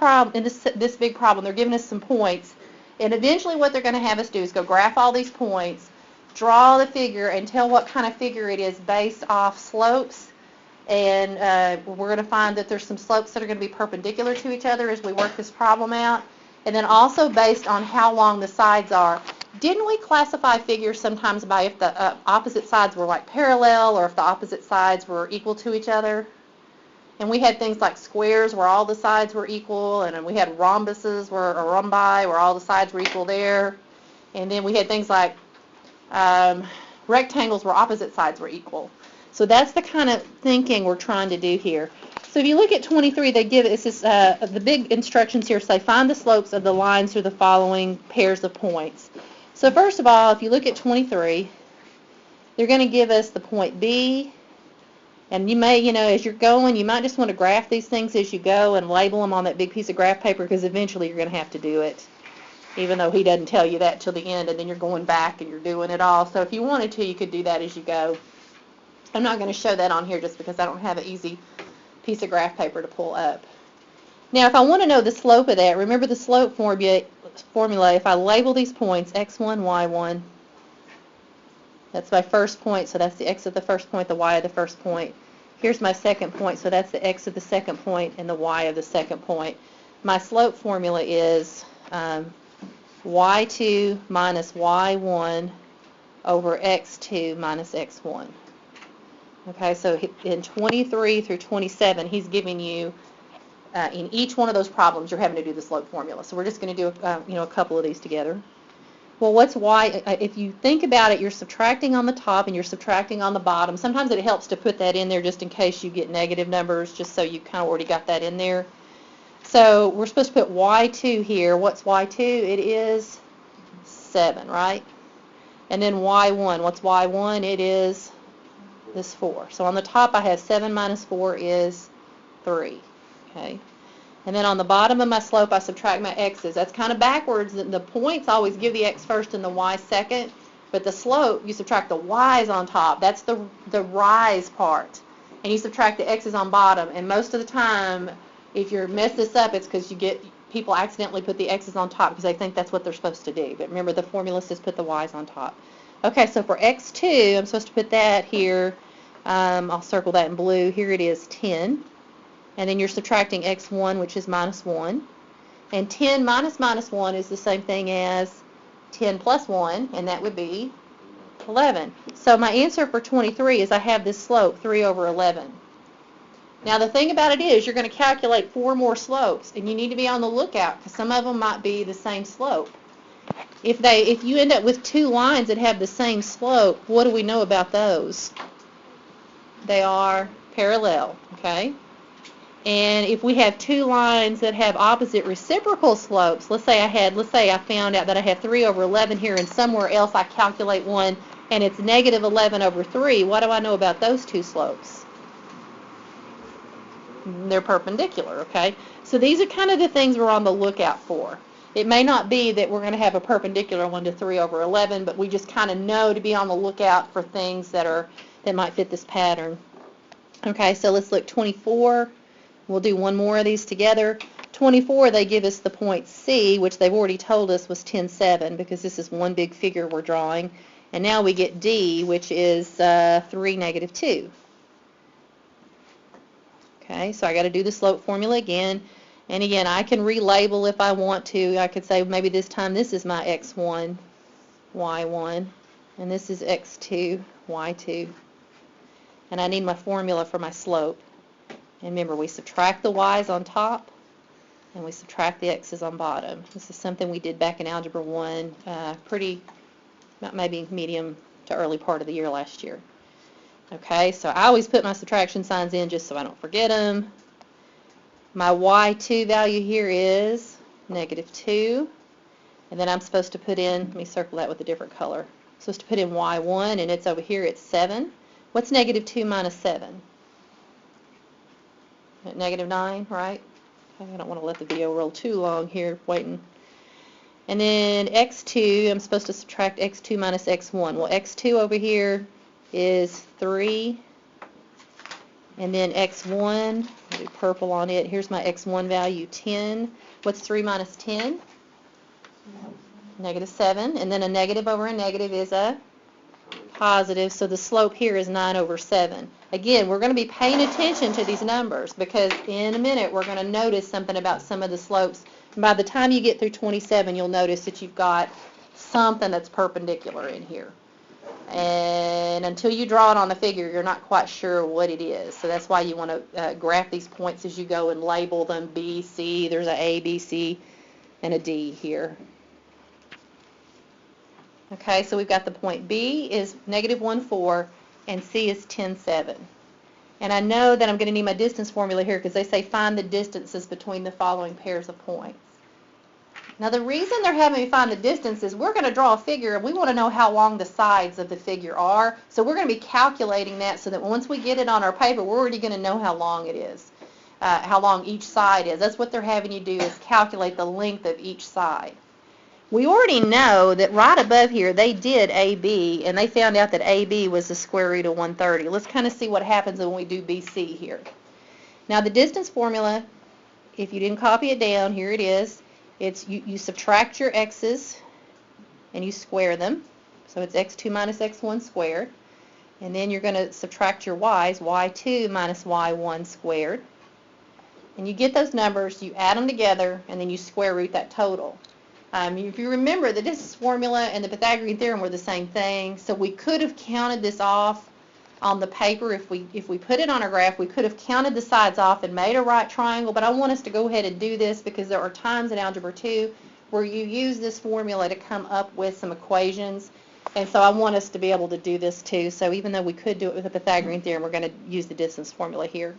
problem, in this big problem, they're giving us some points, and eventually what they're going to have us do is go graph all these points, draw the figure, and tell what kind of figure it is based off slopes. And we're going to find that there's some slopes that are going to be perpendicular to each other as we work this problem out. And then also based on how long the sides are. Didn't we classify figures sometimes by if the opposite sides were like parallel or if the opposite sides were equal to each other? And we had things like squares where all the sides were equal, and then we had rhombuses or rhombi where all the sides were equal there. And then we had things like rectangles where opposite sides were equal. So that's the kind of thinking we're trying to do here. So if you look at 23, they give us this, the big instructions here say find the slopes of the lines through the following pairs of points. So first of all, if you look at 23, they're going to give us the point B, and you may, as you're going, you might just want to graph these things as you go and label them on that big piece of graph paper because eventually you're going to have to do it, even though he doesn't tell you that till the end, and then you're going back and you're doing it all. So if you wanted to, you could do that as you go. I'm not going to show that on here just because I don't have an easy piece of graph paper to pull up. Now, if I want to know the slope of that, remember the slope formula, if I label these points, x1, y1, that's my first point, so that's the x of the first point, the y of the first point. Here's my second point, so that's the x of the second point and the y of the second point. My slope formula is y2 minus y1 over x2 minus x1. Okay, so in 23 through 27, he's giving you, in each one of those problems, you're having to do the slope formula. So we're just going to do, a couple of these together. Well, what's y? If you think about it, you're subtracting on the top and you're subtracting on the bottom. Sometimes it helps to put that in there just in case you get negative numbers, just so you kind of already got that in there. So we're supposed to put y2 here. What's y2? It is 7, right? And then y1. What's y1? It is this 4. So on the top I have 7 minus 4 is 3. Okay. And then on the bottom of my slope I subtract my x's. That's kind of backwards. The points always give the x first and the y second, but the slope you subtract the y's on top. That's the rise part. And you subtract the x's on bottom. And most of the time if you mess this up, it's because people accidentally put the x's on top because they think that's what they're supposed to do. But remember, the formula says put the y's on top. Okay, so for x2, I'm supposed to put that here. I'll circle that in blue. Here it is, 10. And then you're subtracting x1, which is minus 1. And 10 minus minus 1 is the same thing as 10 plus 1, and that would be 11. So my answer for 23 is I have this slope, 3 over 11. Now the thing about it is you're going to calculate 4 more slopes, and you need to be on the lookout because some of them might be the same slope. If you end up with 2 lines that have the same slope, what do we know about those? They are parallel, okay? And if we have 2 lines that have opposite reciprocal slopes, let's say I found out that I have 3 over 11 here, and somewhere else I calculate one and it's negative 11 over 3, what do I know about those 2 slopes? They're perpendicular, okay? So these are kind of the things we're on the lookout for. It may not be that we're going to have a perpendicular one to 3 over 11, but we just kind of know to be on the lookout for things that might fit this pattern. Okay, so let's look 24. We'll do one more of these together. 24, they give us the point C, which they've already told us was 10, 7, because this is one big figure we're drawing. And now we get D, which is 3, negative 2. Okay, so I got to do the slope formula again. And again, I can relabel if I want to. I could say maybe this time this is my x1, y1, and this is x2, y2. And I need my formula for my slope. And remember, we subtract the y's on top, and we subtract the x's on bottom. This is something we did back in Algebra 1, maybe medium to early part of the year last year. Okay, so I always put my subtraction signs in just so I don't forget them. My y2 value here is negative 2, and then I'm supposed to put in, let me circle that with a different color. I'm supposed to put in y1, and it's over here, it's 7. What's negative 2 minus 7? Negative 9, right? I don't want to let the video roll too long here, waiting. And then x2, I'm supposed to subtract x2 minus x1. Well, x2 over here is 3, and then x1, do purple on it. Here's my x1 value, 10. What's 3 minus 10? Negative 7. And then a negative over a negative is a positive, so the slope here is 9 over 7. Again, we're going to be paying attention to these numbers because in a minute we're going to notice something about some of the slopes. And by the time you get through 27, you'll notice that you've got something that's perpendicular in here. And until you draw it on the figure, you're not quite sure what it is. So that's why you want to graph these points as you go and label them B, C. There's a A, B, C, and a D here. Okay, so we've got the point B is negative 1, 4, and C is 10, 7. And I know that I'm going to need my distance formula here because they say find the distances between the following pairs of points. Now the reason they're having me find the distance is we're going to draw a figure and we want to know how long the sides of the figure are. So we're going to be calculating that so that once we get it on our paper, we're already going to know how long it is, how long each side is. That's what they're having you do is calculate the length of each side. We already know that right above here they did AB and they found out that AB was the square root of 130. Let's kind of see what happens when we do BC here. Now the distance formula, if you didn't copy it down, here it is. It's you subtract your x's and you square them. So it's x2 minus x1 squared. And then you're going to subtract your y's, y2 minus y1 squared. And you get those numbers, you add them together, and then you square root that total. If you remember, the distance formula and the Pythagorean theorem were the same thing, so we could have counted this off on the paper. If we put it on a graph, we could have counted the sides off and made a right triangle, but I want us to go ahead and do this because there are times in Algebra 2 where you use this formula to come up with some equations, and so I want us to be able to do this too. So even though we could do it with the Pythagorean theorem, we're going to use the distance formula here.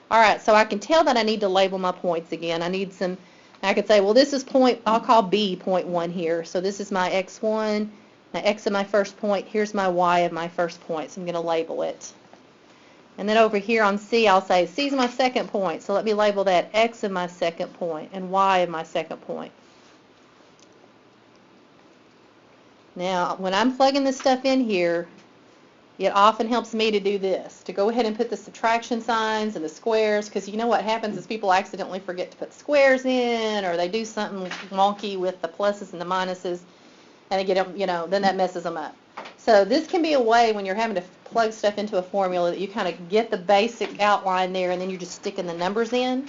All right, so I can tell that I need to label my points again. I need some. I could say, well, this is point, I'll call B point 1 here. So this is my x1, my x of my first point. Here's my y of my first point. So I'm going to label it. And then over here on C, I'll say C is my second point. So let me label that x of my second point and y of my second point. Now, when I'm plugging this stuff in here, it often helps me to do this, to go ahead and put the subtraction signs and the squares, because you know what happens is people accidentally forget to put squares in, or they do something wonky with the pluses and the minuses, and they get them, then that messes them up. So this can be a way when you're having to plug stuff into a formula that you kind of get the basic outline there, and then you're just sticking the numbers in.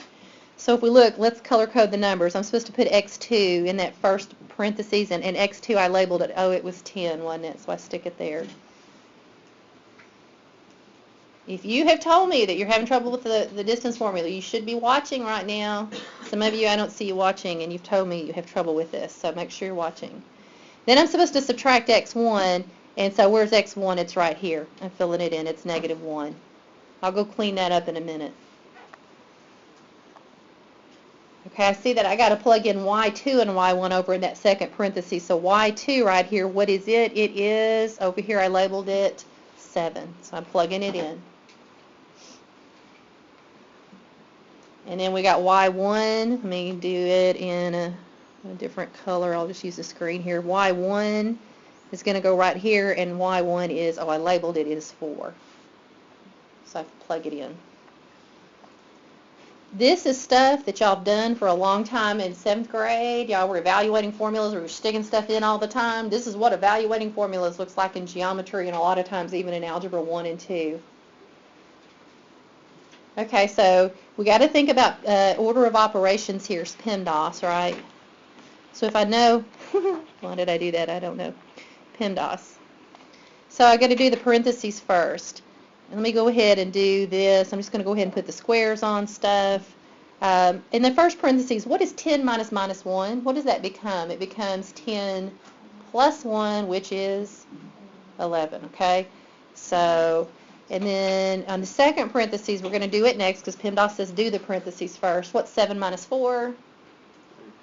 So if we look, let's color code the numbers. I'm supposed to put x2 in that first parentheses, and x2 I labeled it, it was 10, wasn't it? So I stick it there. If you have told me that you're having trouble with the distance formula, you should be watching right now. Some of you, I don't see you watching, and you've told me you have trouble with this, so make sure you're watching. Then I'm supposed to subtract x1, and so where's x1? It's right here. I'm filling it in. It's negative 1. I'll go clean that up in a minute. Okay, I see that I got to plug in y2 and y1 over in that second parenthesis. So y2 right here, what is it? It is, over here I labeled it 7. So I'm plugging it in. And then we got y1. Let me do it in a different color. I'll just use the screen here. y1 is going to go right here, and y1 is, I labeled it, is 4. So I plug it in. This is stuff that y'all have done for a long time in 7th grade. Y'all were evaluating formulas, we were sticking stuff in all the time. This is what evaluating formulas looks like in geometry, and a lot of times even in Algebra 1 and 2. Okay, so we got to think about order of operations here, PEMDAS, right? So if I know, why did I do that? I don't know. PEMDAS. So I got to do the parentheses first. And let me go ahead and do this. I'm just going to go ahead and put the squares on stuff. In the first parentheses, what is 10 minus minus 1? What does that become? It becomes 10 plus 1, which is 11, okay? So, and then on the second parentheses, we're going to do it next because PEMDAS says do the parentheses first. What's 7 minus 4?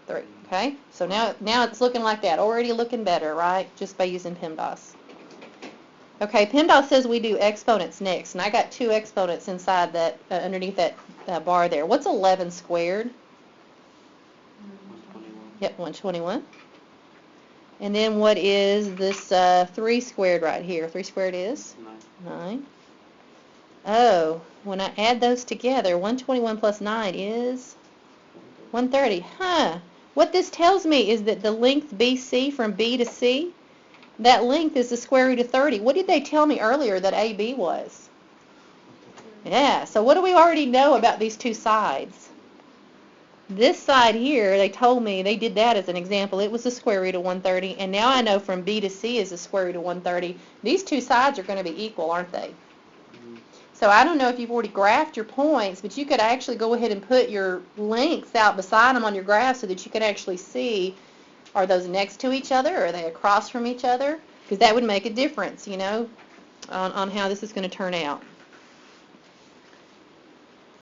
3, okay? So now it's looking like that. Already looking better, right? Just by using PEMDAS. Okay, PEMDAS says we do exponents next, and I got 2 exponents inside that, underneath that bar there. What's 11 squared? 121. Yep, 121. And then what is this 3 squared right here? 3 squared is? 9. Oh, when I add those together, 121 plus 9 is 130. Huh. What this tells me is that the length BC from B to C, that length is the square root of 30. What did they tell me earlier that AB was? Yeah, so what do we already know about these two sides? This side here, they told me, they did that as an example. It was the square root of 130, and now I know from B to C is the square root of 130. These two sides are going to be equal, aren't they? So I don't know if you've already graphed your points, but you could actually go ahead and put your lengths out beside them on your graph so that you could actually see, are those next to each other, or are they across from each other? Because that would make a difference, you know, on how this is going to turn out.